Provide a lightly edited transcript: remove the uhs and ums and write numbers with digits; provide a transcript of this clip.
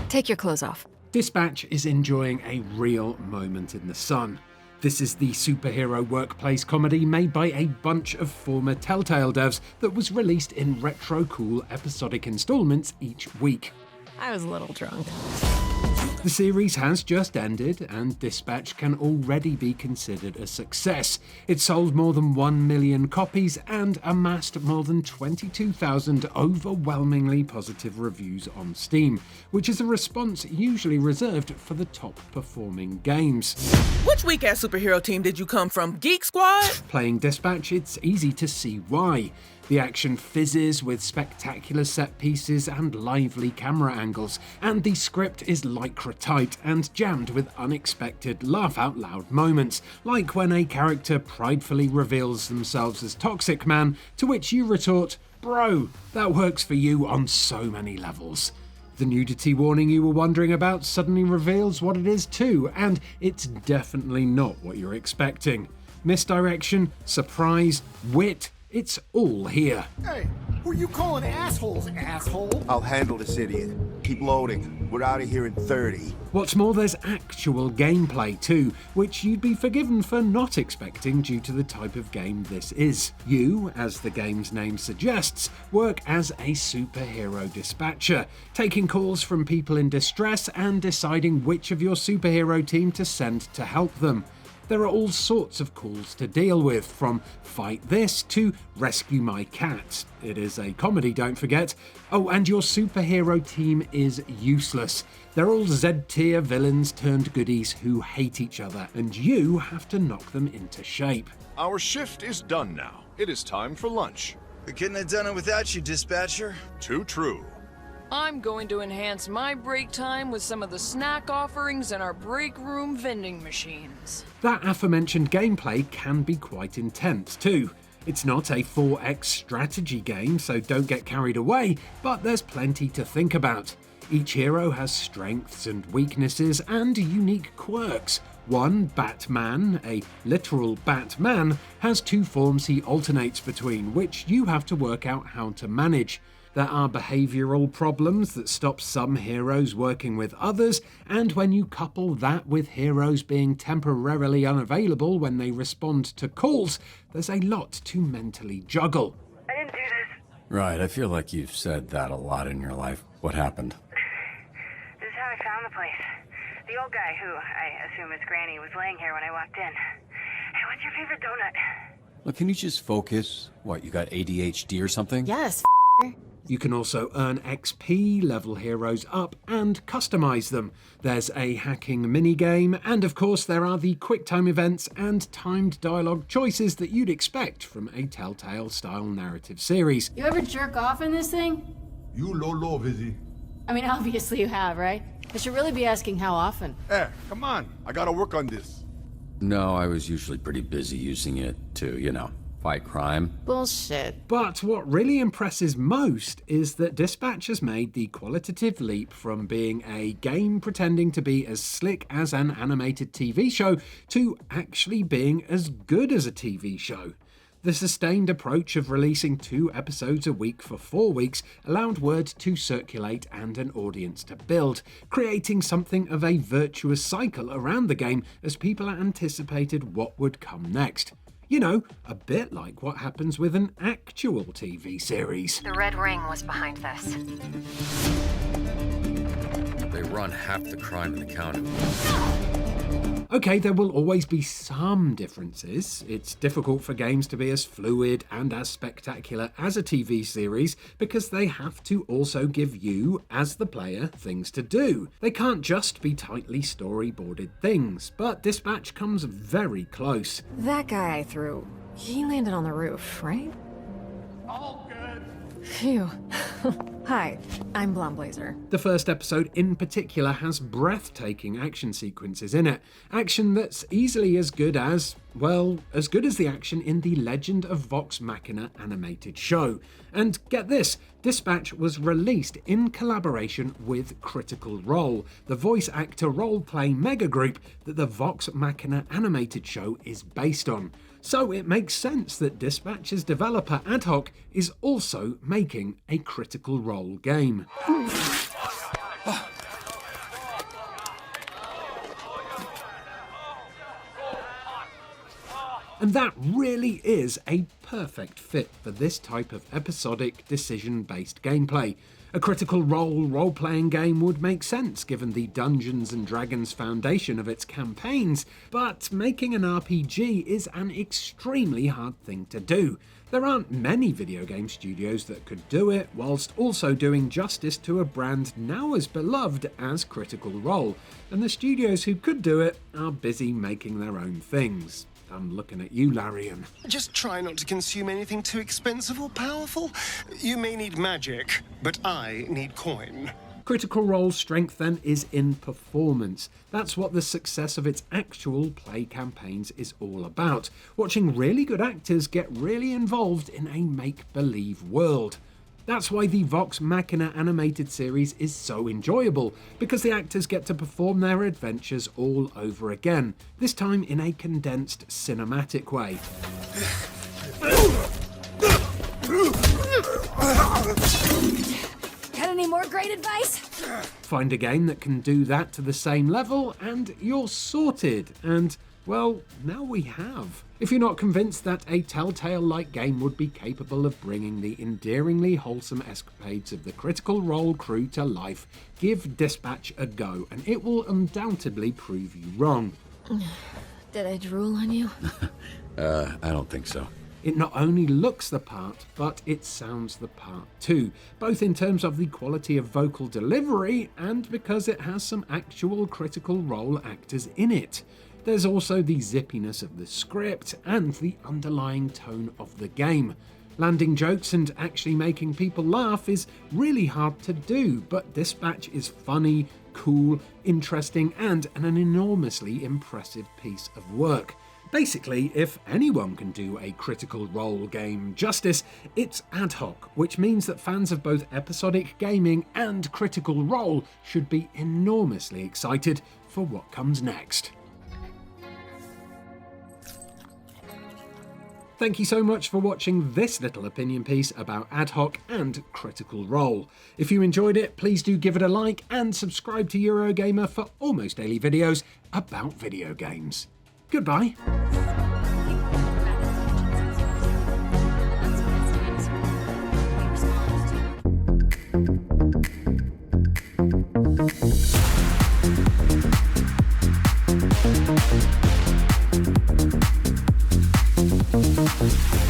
Take your clothes off. Dispatch is enjoying a real moment in the sun. This is the superhero workplace comedy made by a bunch of former Telltale devs that was released in retro cool episodic installments each week. I was a little drunk. The series has just ended, and Dispatch can already be considered a success. It sold more than 1 million copies and amassed more than 22,000 overwhelmingly positive reviews on Steam, which is a response usually reserved for the top-performing games. Which weak-ass superhero team did you come from, Geek Squad? Playing Dispatch, it's easy to see why. The action fizzes with spectacular set pieces and lively camera angles, and the script is lycra tight and jammed with unexpected laugh-out-loud moments, like when a character pridefully reveals themselves as Toxic Man, to which you retort, "Bro, that works for you on so many levels." The nudity warning you were wondering about suddenly reveals what it is too, and it's definitely not what you're expecting. Misdirection, surprise, wit, it's all here. Hey, who you calling assholes, asshole? I'll handle this idiot. Keep loading. We're out of here in 30. What's more, there's actual gameplay too, which you'd be forgiven for not expecting due to the type of game this is. You, as the game's name suggests, work as a superhero dispatcher, taking calls from people in distress and deciding which of your superhero team to send to help them. There are all sorts of calls to deal with, from fight this to rescue my cat. It is a comedy, don't forget. Oh, and your superhero team is useless. They're all Z-tier villains turned goodies who hate each other, and you have to knock them into shape. Our shift is done now. It is time for lunch. We couldn't have done it without you, dispatcher. Too true. I'm going to enhance my break time with some of the snack offerings in our break room vending machines. That aforementioned gameplay can be quite intense too. It's not a 4X strategy game, so don't get carried away, but there's plenty to think about. Each hero has strengths and weaknesses and unique quirks. One, Batman, a literal Batman, has two forms he alternates between, which you have to work out how to manage. There are behavioural problems that stop some heroes working with others, and when you couple that with heroes being temporarily unavailable when they respond to calls, there's a lot to mentally juggle. I didn't do this. Right, I feel like you've said that a lot in your life. What happened? This is how I found the place. The old guy, who I assume is Granny, was laying here when I walked in. Hey, what's your favorite donut? Look, can you just focus? What, you got ADHD or something? Yes, You can also earn XP, level heroes up, and customize them. There's a hacking minigame, and of course there are the quick-time events and timed dialogue choices that you'd expect from a Telltale-style narrative series. You ever jerk off in this thing? You low, Vizzy. I mean, obviously you have, right? I should really be asking how often. Hey, come on. I gotta work on this. No, I was usually pretty busy using it to, fight crime. Bullshit. But what really impresses most is that Dispatch has made the qualitative leap from being a game pretending to be as slick as an animated TV show to actually being as good as a TV show. The sustained approach of releasing 2 episodes a week for 4 weeks allowed word to circulate and an audience to build, creating something of a virtuous cycle around the game as people anticipated what would come next. A bit like what happens with an actual TV series. The Red Ring was behind this. They run half the crime in the county. Okay, there will always be some differences. It's difficult for games to be as fluid and as spectacular as a TV series because they have to also give you, as the player, things to do. They can't just be tightly storyboarded things, but Dispatch comes very close. That guy I threw, he landed on the roof, right? All good. Phew. Hi, I'm Blonde-Blazer. The first episode in particular has breathtaking action sequences in it. Action that's easily as good as the action in the Legend of Vox Machina animated show. And get this, Dispatch was released in collaboration with Critical Role, the voice actor role-play megagroup that the Vox Machina animated show is based on. So it makes sense that Dispatch's developer AdHoc is also making a Critical Role game. And that really is a perfect fit for this type of episodic, decision-based gameplay. A Critical Role role-playing game would make sense given the Dungeons & Dragons foundation of its campaigns, but making an RPG is an extremely hard thing to do. There aren't many video game studios that could do it, whilst also doing justice to a brand now as beloved as Critical Role, and the studios who could do it are busy making their own things. I'm looking at you, Larian. Just try not to consume anything too expensive or powerful. You may need magic, but I need coin. Critical Role's strength then is in performance. That's what the success of its actual play campaigns is all about. Watching really good actors get really involved in a make-believe world. That's why the Vox Machina animated series is so enjoyable, because the actors get to perform their adventures all over again, this time in a condensed cinematic way. Got any more great advice? Find a game that can do that to the same level, and you're sorted. And, well, now we have. If you're not convinced that a Telltale-like game would be capable of bringing the endearingly wholesome escapades of the Critical Role crew to life, give Dispatch a go, and it will undoubtedly prove you wrong. Did I drool on you? I don't think so. It not only looks the part, but it sounds the part too, both in terms of the quality of vocal delivery and because it has some actual Critical Role actors in it. There's also the zippiness of the script and the underlying tone of the game. Landing jokes and actually making people laugh is really hard to do, but Dispatch is funny, cool, interesting, and an enormously impressive piece of work. Basically, if anyone can do a Critical Role game justice, it's AdHoc, which means that fans of both episodic gaming and Critical Role should be enormously excited for what comes next. Thank you so much for watching this little opinion piece about AdHoc and Critical Role. If you enjoyed it, please do give it a like and subscribe to Eurogamer for almost daily videos about video games. Goodbye. We'll be right back.